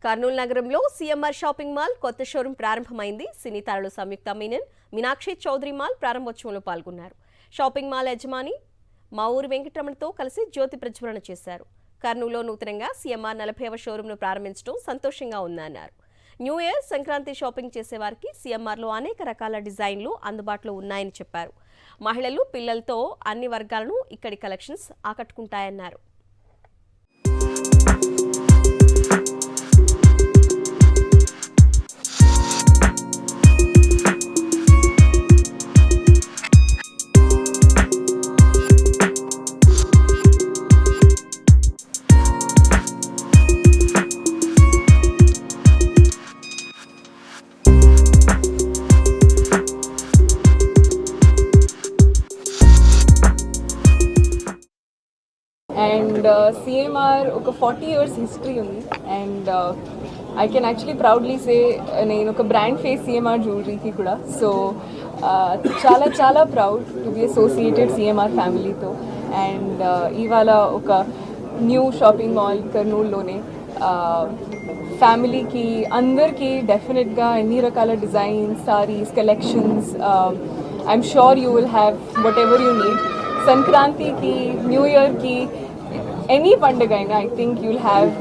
కర్నూలు నగరంలో CMR shopping mall కొత్త showroom ప్రారంభమైంది. సినీ తారలు సంయుక్త మీనన్, మీనాక్షి చౌదరి మాల్ ప్రారంభోత్సవంలో పాల్గొన్నారు. షాపింగ్ మాల్ యజమాని మా ఊరి వెంకటరమణతో కలిసి జ్యోతి ప్రజ్వలన చేశారు. కర్నూలులో నూతనంగా సీఎంఆర్ 40వ షోరూంను ప్రారంభించడం సంతోషంగా ఉందన్నారు. న్యూ ఇయర్, సంక్రాంతి షాపింగ్ చేసేవారికి సీఎంఆర్లో అనేక రకాల డిజైన్లు అందుబాటులో ఉన్నాయని చెప్పారు. మహిళలు, పిల్లలతో అన్ని వర్గాలను ఇక్కడి కలెక్షన్స్ ఆకట్టుకుంటాయన్నారు. And CMR ఒక 40 years history ఉంది and I can actually proudly say నేను ఒక బ్రాండ్ ఫేస్ CMR జ్యువెలరీకి కూడా సో చాలా చాలా proud to be associated CMR ఫ్యామిలీతో అండ్ ఇవాళ ఒక న్యూ షాపింగ్ మాల్ కర్నూలులోనే ఫ్యామిలీకి అందరికీ డెఫినెట్గా అన్ని రకాల designs, saris, collections I'm sure you will have what ever you need. సంక్రాంతికి, న్యూ ఇయర్కి, any పండుగైనా I think you'll have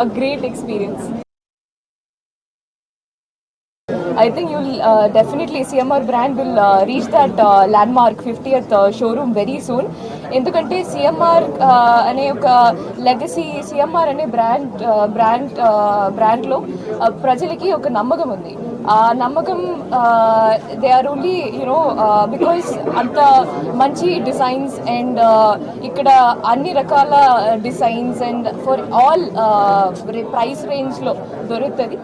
a great experience. I think you'll definitely CMR brand will reach that landmark 50th showroom very soon. ఎందుకంటే CMR అనే ఒక legacy, CMR అనే బ్రాండ్లో ప్రజలకి ఒక నమ్మకం ఉంది. ఆ నమ్మకం దే ఆర్ ఓన్లీ బికాస్ అంత మంచి డిజైన్స్ అండ్ ఇక్కడ అన్ని రకాల designs and for all price రేంజ్లో దొరుకుతుంది.